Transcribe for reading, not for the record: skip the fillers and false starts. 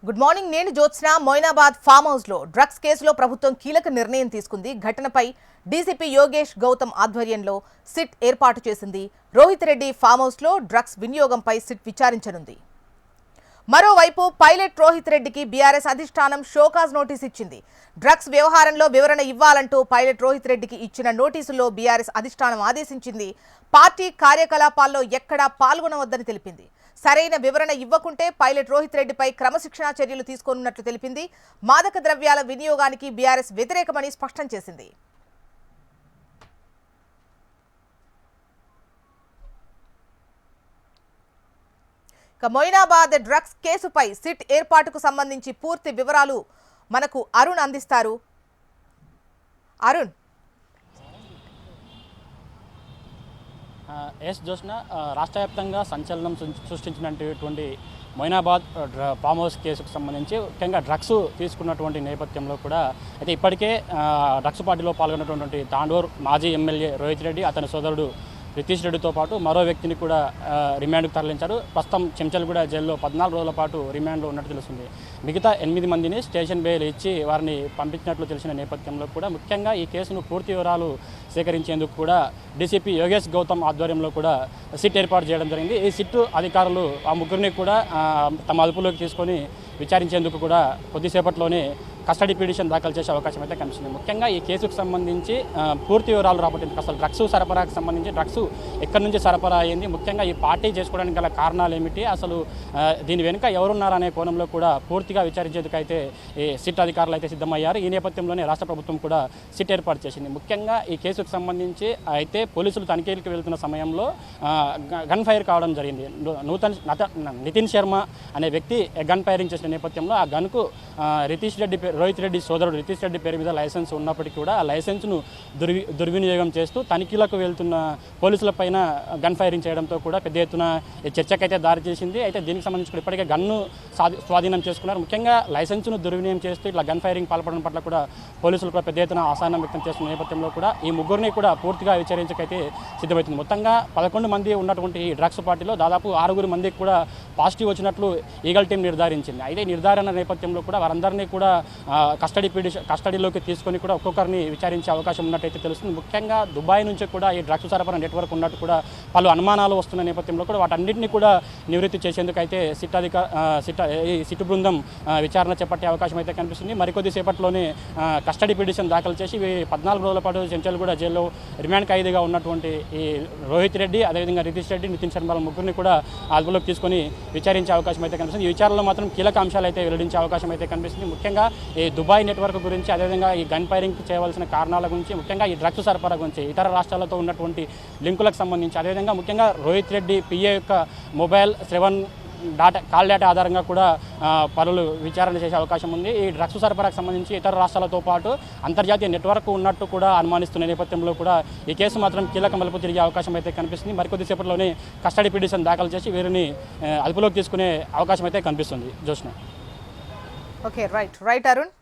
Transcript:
Good morning. నేను Jyotsna. Moinabad farm house లో drugs కేసులో ప్రభుత్వం కీలక నిర్ణయం తీసుకుంది. ఘటనపై డీసీపీ యోగేష్ గౌతమ్ ఆధ్వర్యంలో సిట్ ఏర్పాటు చేసింది. రోహిత్ రెడ్డి ఫామ్ హౌస్ లో డ్రగ్స్ వినియోగంపై సిట్ విచారించనుంది. మరోవైపు పైలట్ రోహిత్ రెడ్డికి బీఆర్ఎస్ అధిష్టానం షోకాజ్ నోటీస్ ఇచ్చింది. డ్రగ్స్ వ్యవహారంలో వివరణ ఇవ్వాలంటూ పైలట్ రోహిత్ రెడ్డికి ఇచ్చిన నోటీసులో బీఆర్ఎస్ అధిష్టానం ఆదేశించింది. పార్టీ కార్యకలాపాల్లో ఎక్కడా పాల్గొనవద్దని తెలిపింది. సరైన వివరణ ఇవ్వకుంటే పైలట్ రోహిత్ రెడ్డిపై క్రమశిక్షణా చర్యలు తీసుకోనున్నట్లు తెలిపింది. మాదక ద్రవ్యాల వినియోగానికి బీఆర్ఎస్ వ్యతిరేకమని స్పష్టం చేసింది. మొయినాబాద్ డ్రగ్స్ కేసుపై సిట్ ఏర్పాటుకు సంబంధించి పూర్తి వివరాలు మనకు అరుణ్ అందిస్తారు. అరుణ్. ఎస్ జ్యోత్స్న, రాష్ట్ర వ్యాప్తంగా సంచలనం సృష్టించినటువంటి మొయినాబాద్ ఫామ్ హౌస్ కేసుకు సంబంధించి ముఖ్యంగా డ్రగ్స్ తీసుకున్నటువంటి నేపథ్యంలో కూడా అయితే ఇప్పటికే డ్రగ్స్ పార్టీలో పాల్గొన్నటువంటి తాండూర్ మాజీ ఎమ్మెల్యే రోహిత్ రెడ్డి, అతని సోదరుడు రితీష్ రెడ్డితో పాటు మరో వ్యక్తిని కూడా రిమాండ్కు తరలించారు. ప్రస్తుతం చెంచల్గూడ జైల్లో 14 రోజుల పాటు రిమాండ్లో ఉన్నట్టు తెలుస్తుంది. మిగతా 8 మందిని స్టేషన్ బెయిల్ ఇచ్చి వారిని పంపించినట్లు తెలిసిన నేపథ్యంలో కూడా ముఖ్యంగా ఈ కేసును పూర్తి వివరాలు సేకరించేందుకు కూడా డీసీపీ యోగేష్ గౌతమ్ ఆధ్వర్యంలో కూడా సిట్ ఏర్పాటు చేయడం జరిగింది. ఈ సిట్ అధికారులు ఆ ముగ్గురిని కూడా తమ అదుపులోకి తీసుకొని విచారించేందుకు కూడా కొద్దిసేపట్లోనే కస్టడీ పిటిషన్ దాఖలు చేసే అవకాశం అయితే కనిపిస్తుంది. ముఖ్యంగా ఈ కేసుకు సంబంధించి పూర్తి వివరాలు రాబట్టేందుకు అసలు డ్రగ్స్ సరఫరాకు సంబంధించి డ్రగ్స్ ఎక్కడి నుంచి సరఫరా అయ్యింది, ముఖ్యంగా ఈ పార్టీ చేసుకోవడానికి గల కారణాలు ఏమిటి, అసలు దీని వెనుక ఎవరున్నారనే కోణంలో కూడా పూర్తిగా విచారించేందుకు అయితే ఈ సిట్ అధికారులు అయితే సిద్ధమయ్యారు. ఈ నేపథ్యంలోనే రాష్ట్ర ప్రభుత్వం కూడా సిట్ ఏర్పాటు చేసింది. ముఖ్యంగా ఈ కేసుకు సంబంధించి అయితే పోలీసులు తనిఖీలకు వెళ్తున్న సమయంలో గన్ ఫైర్ కావడం జరిగింది. నితిన్ శర్మ అనే వ్యక్తి గన్ ఫైరింగ్ చేసిన నేపథ్యంలో ఆ గన్కు రోహిత్ రెడ్డి సోదరుడు రితీష్ రెడ్డి పేరు మీద లైసెన్స్ ఉన్నప్పటికీ కూడా ఆ లైసెన్స్ను దుర్వినియోగం చేస్తూ తనిఖీలకు వెళ్తున్న పోలీసుల పైన గన్ ఫైరింగ్ చేయడంతో కూడా పెద్ద ఎత్తున చర్చకైతే దారి చేసింది. అయితే దీనికి సంబంధించి కూడా ఇప్పటికే గన్ను స్వాధీనం చేసుకున్నారు. ముఖ్యంగా లైసెన్స్ను దుర్వినియోగం చేస్తూ ఇట్లా గన్ ఫైరింగ్ పాల్పడడం పట్ల కూడా పోలీసులు కూడా పెద్ద ఎత్తున అసహనం వ్యక్తం చేస్తున్న నేపథ్యంలో కూడా ఈ ముగ్గురిని కూడా పూర్తిగా విచారించకైతే సిద్ధమవుతుంది. మొత్తంగా 11 మంది ఉన్నటువంటి ఈ డ్రగ్స్ పార్టీలో దాదాపు 6 మందికి కూడా పాజిటివ్ వచ్చినట్లు ఈగల్ టీం నిర్ధారించింది. అయితే నిర్ధారణ నేపథ్యంలో కూడా వారందరినీ కూడా కస్టడీలోకి తీసుకొని కూడా ఒక్కొక్కరిని విచారించే అవకాశం ఉన్నట్టయితే తెలుస్తుంది. ముఖ్యంగా దుబాయ్ నుంచి కూడా ఈ డ్రగ్స్ సరఫరా నెట్వర్క్ ఉన్నట్టు కూడా పలు అనుమానాలు వస్తున్న నేపథ్యంలో కూడా వాటన్నింటినీ కూడా నివృత్తి చేసేందుకు అయితే సిట్ బృందం విచారణ చేపట్టే అవకాశం అయితే కనిపిస్తుంది. మరికొద్ది సేపట్లోనే కస్టడీ పిటిషన్ దాఖలు చేసి 14 రోజుల పాటు చెంచల్గూడ జైల్లో రిమాండ్ ఖైదీగా ఉన్నటువంటి ఈ రోహిత్ రెడ్డి, అదేవిధంగా రితీష్ రెడ్డి, నితిన్ శర్మ ముగ్గురిని కూడా అదుపులోకి తీసుకొని విచారించే అవకాశం అయితే కనిపిస్తుంది. ఈ విచారణలో మాత్రం కీలక అంశాలు అయితే వెల్లడించే అవకాశం అయితే కనిపిస్తుంది. ముఖ్యంగా ఈ దుబాయ్ నెట్వర్క్ గురించి, అదేవిధంగా ఈ గన్ ఫైరింగ్ చేయవలసిన కారణాల గురించి, ముఖ్యంగా ఈ డ్రగ్స్ సరఫరా గురించి, ఇతర రాష్ట్రాలతో ఉన్నటువంటి లింకులకు సంబంధించి, అదేవిధంగా ముఖ్యంగా రోహిత్ రెడ్డి పిఏ యొక్క మొబైల్ 7 కాల్ డేటా ఆధారంగా కూడా పనులు విచారణ చేసే అవకాశం ఉంది. ఈ డ్రగ్స్ సరఫరాకు సంబంధించి ఇతర రాష్ట్రాలతో పాటు అంతర్జాతీయ నెట్వర్క్ ఉన్నట్టు కూడా అనుమానిస్తున్న నేపథ్యంలో కూడా ఈ కేసు మాత్రం కీలక మలుపు తిరిగే అవకాశం అయితే కనిపిస్తుంది. మరికొద్దిసేపట్లోనే కస్టడీ పిటిషన్ దాఖలు చేసి వీరిని అదుపులోకి తీసుకునే అవకాశం అయితే కనిపిస్తుంది. జ్యోత్స్న. Okay, right Arun.